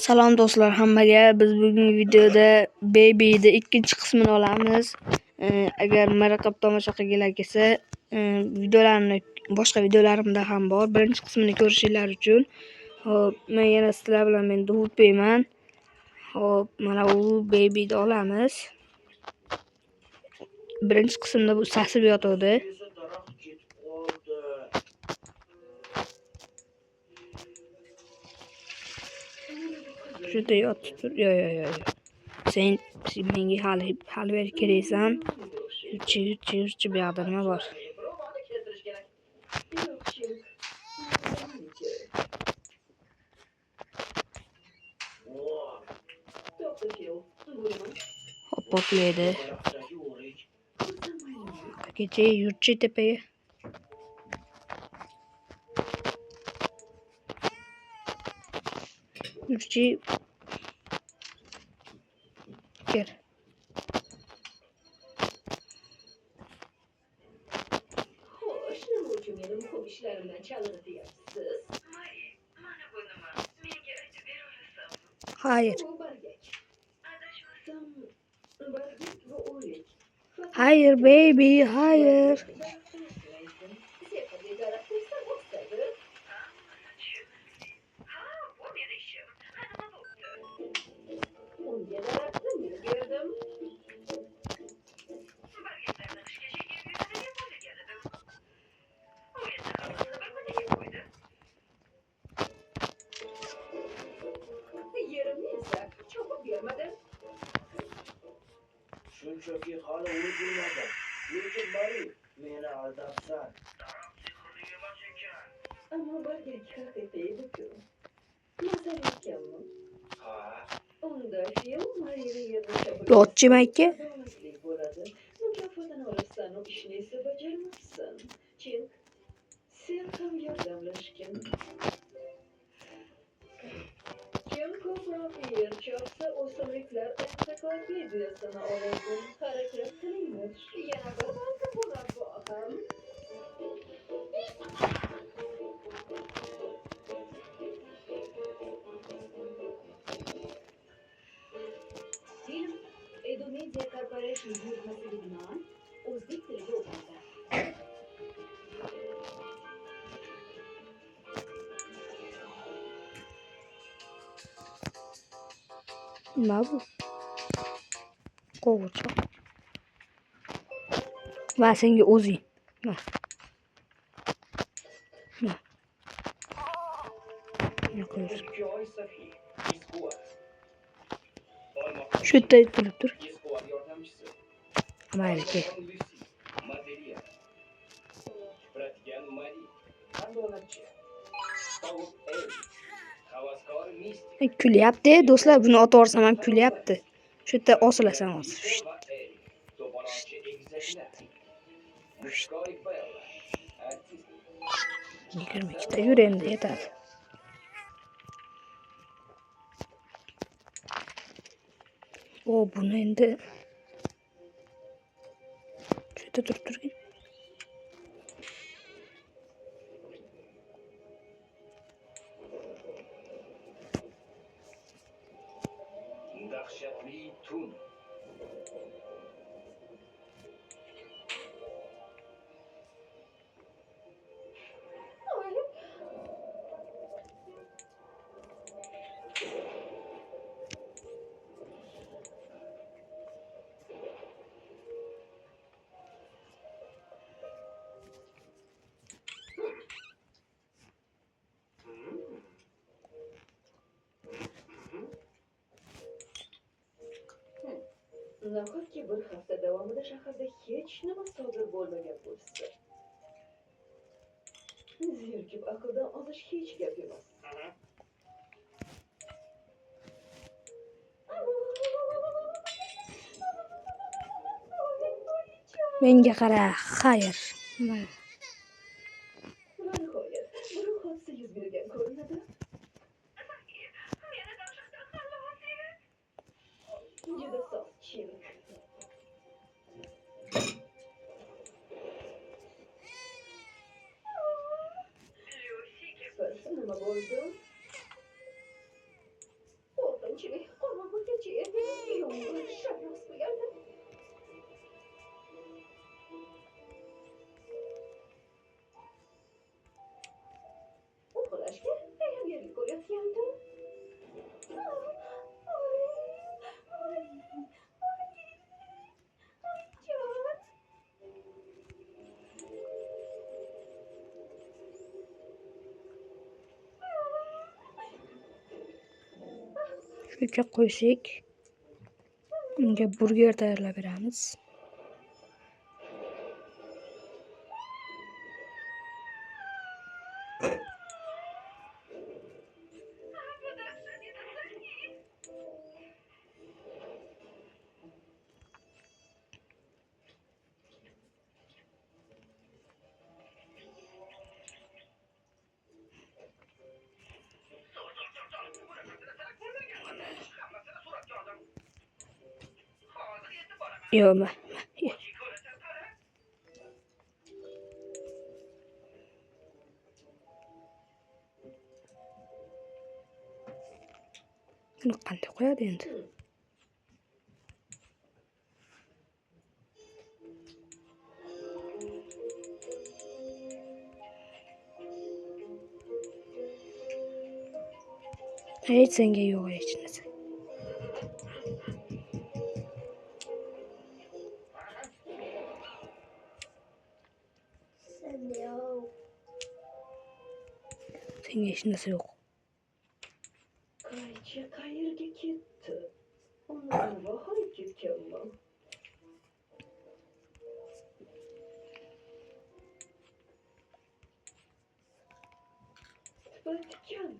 Salom do'stlar hammaga. Biz bugungi videoda Baby'ni ikkinchi qismini olamiz. Agar maraqab tomosha qilganlar kelsa, boshqa videolarimda ham bor. Birinchi qismini ko'rishinglar uchun. Hop, men yana sizlar bilan dovutbayman. Hop, mana bu Baby'ni olamiz. Birinchi qismda bu sasib yotadi. Juda yotib tur. Yo. Sen menga hali berib keraksan. Yurchi bu yoqda nima bor? Hop yedi. Kecha yurchi tepaga. Yurchi gel. Hayır. Hayır baby, hayır. Shunchaki hali unutulmadim. Lekin bari meni aldabsan. Ammo bargak haqiqiy edi-ku. Masal ekanmi? Ha. Unda film Mariyaga Yotchimayki. mukofotini olasan, u ishni esa bajarmabsan. Chink, sen ham yordamlashgin. Kim ko'proq yer chopsa, o'simliklar ensiklopediyasini oladi. Harakat qilinglar. Yana bir marta ham. Film Edo Media Corporation buyurtmasiga binoan o'zbek tiliga o'qildi. Nima bu? Qo'g'irchoq. Va senga o'zing. Shu yerda turib tur. Mayli kel. Kulyapti do'stlar, buni otib yuborsam ham kulyapti. Shu yerda osilasan hozir. 22 ta yur endi yetadi. O, buni endi shu yerda turib turgin. Dahshatli tun. Nahotki bir hafta davomida shaharda hech nima sodir bo'lmagan bo'lsa. Zerikib aqldan olish hech gap emas. Menga qara, xayr. Nihoyat, bir hodisa yuz bergan ko'rinadi. Juda so'tchil. Nima bo'ldi? Qurg'oqchilik qorong'ugacha yomg'ir shamroq so'yardi. Uxlashga tayyorgarlik ko'rayotgandim. Jon. Shuncha qo'ysak, unga burger tayyorlab beramiz. Yo'q, buni qanday qo'yadi endi? Hech senga yo'q hech narsa. Senga hech narsa yo'q. Qaychi qayerga ketdi? Uni vohayib ketganman. Tupatgan.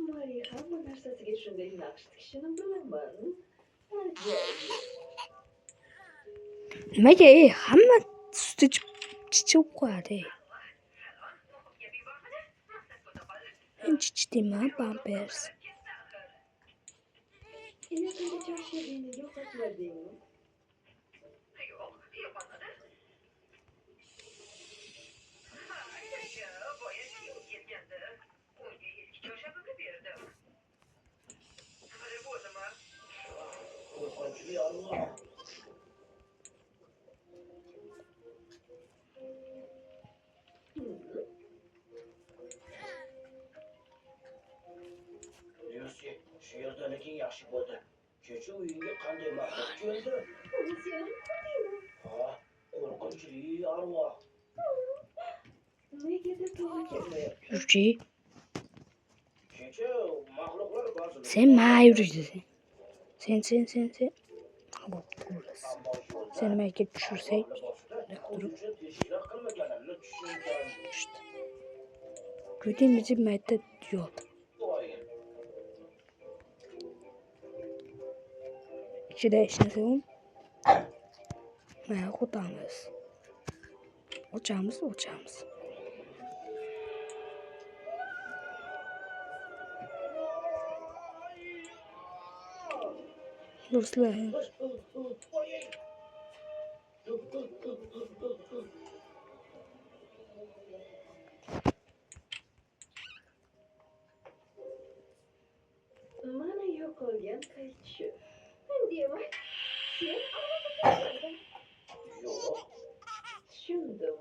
Mariya hamma narsasiga shunday naqsh tikishini bilaman. Ajoyib. Nimaga hamma sut ichib qo'yadi? Men ichdimmi Pampers? Yaqinda charchaganini yo'qotmadingmi? Lucy, shu yerdaliging yaxshi bo'ldi. Kecha uyingga qanday maxluq keldi? Uni seni ko'rdingmi? Ha, qo'rqinchli arvoh. Negadir to'g'ri kelmayapti. Yurchi, Kecha maxluqlar ba'zida sen yurchi. Sen. Havo to'g'risi. Sen nimaga tushirsak, turib teshiklar qilmaganimni tushundim. işte. Ko'rding bizim mayda yo'q. İçinde hech narsa yo'q. Mana o'tamiz. Ochamiz. Do'stlar, Mana yo'qolgan qaychi. Demak, sen arvohga Yo'q. tushundim.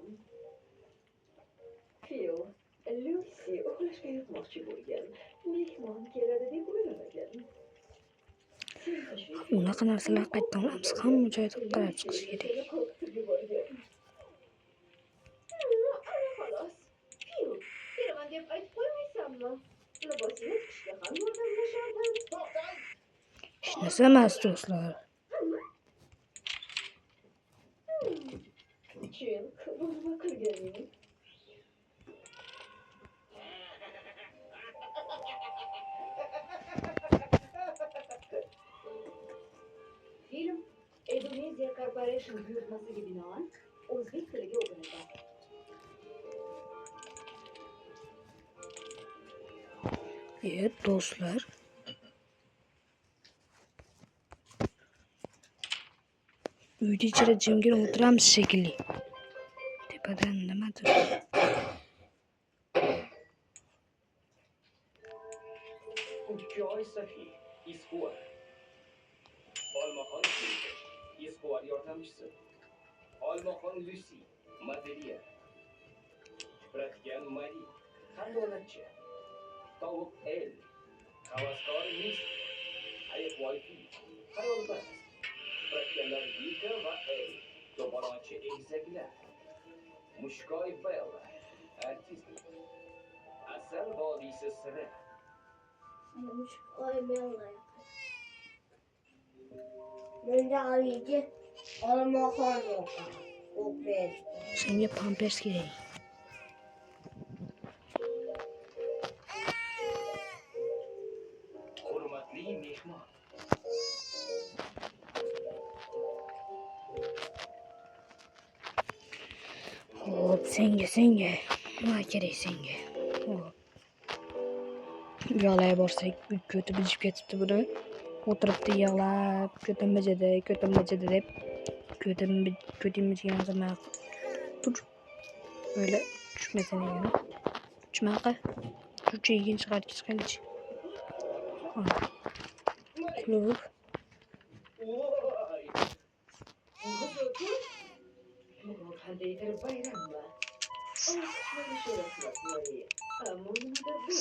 Phil, Lucy uxlashga yotmoqchi bo'lgan. Mehmon keladi deb o'ylamagan. Sen tashrif unaqa narsalar qayerdan olamiz? Hamma joyda qarab chiqish kerak. seni qo'rqitib yuborgan. Ana xolos. Phil, beraman deb aytib qo'ymaysanmi? Libosini tikishga ham yordamlashardim. Hech narsa emas do'stlar. Chink, bu nima qilganing? Film Indonesia Corporation buyurtmasiga binoan o'zbek tiliga o'girilgan. Do'stlar. Uyda ichida jimgina o'tiramiz shekilli. Tepadan nimadir. Joy Safi. İskuvar. Olmaxon Kilish. İskuvar yordamchisi. Olmaxon Lucy. Modelier. Tipratikan Mari. Qandolatchi. Tovuq El. Havaskor Mis. Ayiq Wi-Fi. Xayolpast. Tipratikanlar Vika va El. To'polonchi egizaklar. Mushkoy Bella. Artist. Asal vodiysi siri. Oy Bella. Bence arayıcı olmakan yok. Okey. Senga pampers kerak. Hurmatli mehmon. Hop, senga. Nima kerak senga? Hop. Yig'lay borsak, ko'ti bijib ketibdi buni. O'tiribdi yig'lab, ko'tim bijidi deb. Ko'ting bijigan zaman tur. Böyle düşmesene yani. Düşmaka. Türkçe ilginç çıkartıcı. Klub. Voy. Bu qandaydir bayrammi? Mana shu rasmlar. Ammo nimada bo'ldi?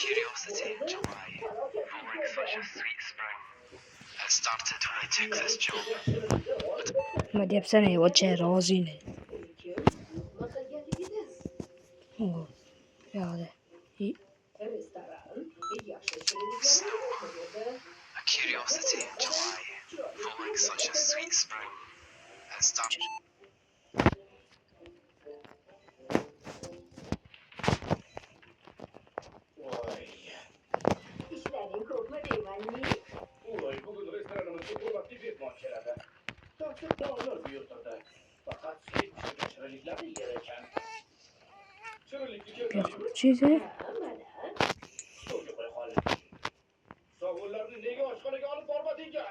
Curiosity, July, following such a sweet spring, had started when I took this job. Ma deyapsan ey ocha rozine. Hop. Yo'qda. Restoran yaxshi shirinliklar. A curiosity, July, following such a sweet spring, had started. Voy. İşlerin ko'pmi deymanmi? Voy, bugun restoranimizga hurmatli mehmon keladi. Taqdir taomlar buyurtirdi. Faqat suyib pishirgan shirinliklarni yer ekan. Shirinlikni keltirib Çizi. Mana. stolga qo'y qoldi. Sovunlarni nega oshxonaga olib bormadingiz?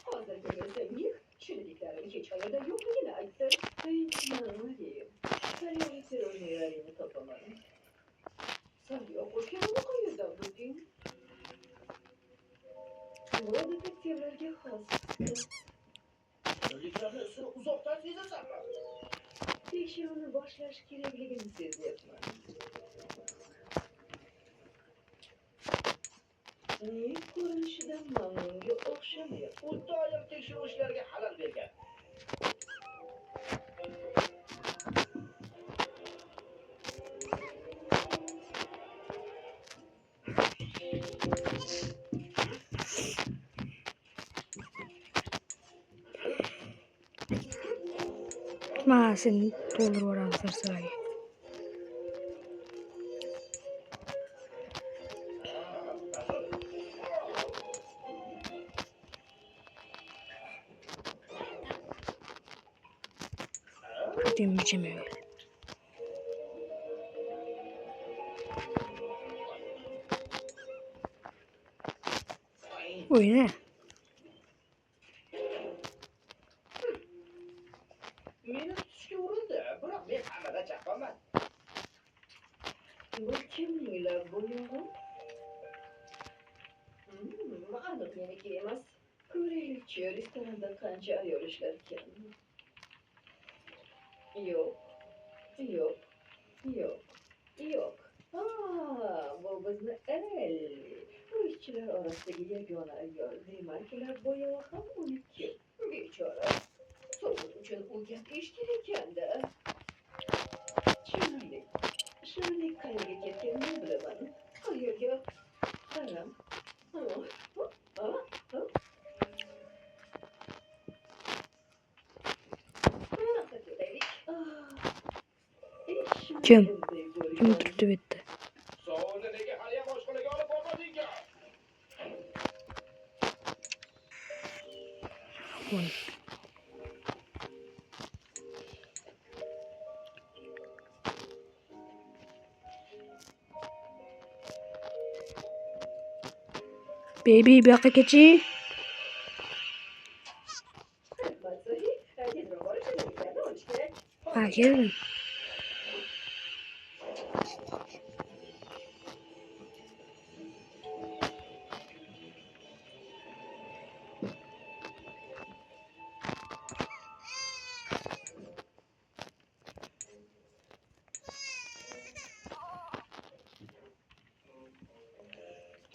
Hozir kelsangiz, shirinliklarim hech qayerda yo'qligini aytdi. Nima deyim? Tayyorli pirojnilarini topaman. Sariyog' qo'shganini qayerdan bilding? Bu detektivlarga xos. Shirinliklarni isini uzoqdan sezasanmi? Tekshiruvni boshlash kerakligini sezyapman. Ko'rinishidan mamnunga o'xshamayapti. U doim tekshiruv ishlariga xalal bergan. Ma seni to'ldirib yuboramiz narsalarga. Ko'ting bijimi. O'yna. Meni tutishga urindi, biroq men hammadan chaqqonman. Bu kimning lab bo'yog'i? Aniq meniki emas. Ko'raylikchi, restoranda qancha ayol ishlar ekan. Yo'q. Bu bizni bu ishchilar orasidagi yagona ayol. Demak, lab bo'yog'i ham uniki. Bechora. Sovun uchun u gap eshitgan ekanda. Shirinlik qayerga ketganini bilaman. Qayerga? Qaram. Kim? Kim turibdi bu yerda? Sovunni nega haliyam oshxonaga olib bormadingiz? Voy. Baby, bu yoqqa kelchi. Ha, keldim.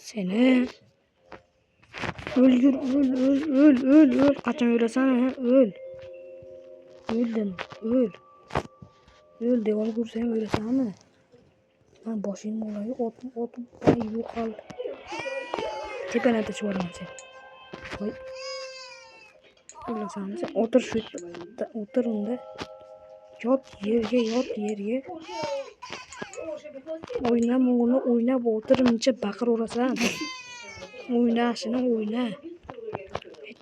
Seni. Öl. Qachon o'lasan? Öl. Öldün. Öl. Öl devor gursam o'lasanmi? Ben boshingni olay, otib yo'qol. Tepana tashib olaman sen. Voy. O'lasan sen. O'tir shu yerda. O'tir unda. Yot yerga. O'ynab o'tiruncha baqiraversan. O'ynashini o'yna.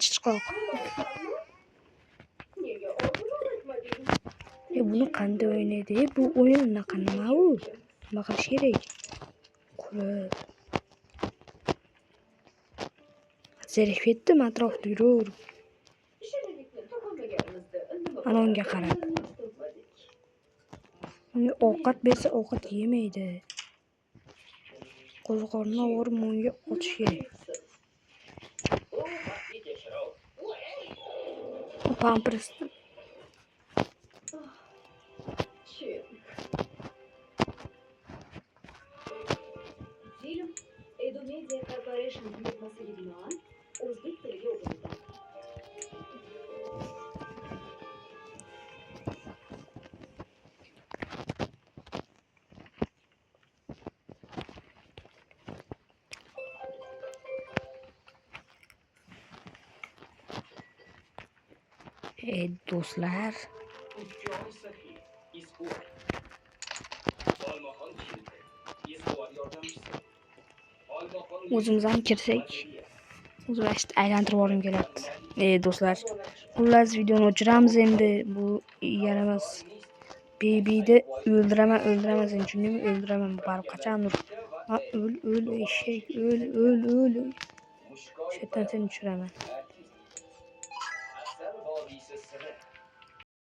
Chichqoq. Nega oldin o'rgatmading? Buni qanday o'ynaydi? Bu o'yin unaqa nima u? Nima qilish kerak? Qurib. Zerikib ketdim atrofda yuraver. Shirinlikni topolmaganimizda nima Ana unga qarab. topmadik? Unga ovqat bersa ovqat yemaydi. Qo'ziqorni o'rib unga otish kerak. Pampers. Film Edu Media Corporation buyurtmasiga binoan o'zbek tiliga o'girildi. Do'stlar. Joy sahiy. Izquvar. Olmaxon keldi. Izquvar yordamchisi. Olmaxon O'zimiz ham kirsak. O'zimiz aylantirib yuborim kerak. Do'stlar. Xullas videoni o'chiramiz endi. Bu yaramas. Baby'ni o'ldiraman sen tushundingmi? O'ldiraman. Barib qachondir. O'l eshak. O'l. Shayton seni tushiraman.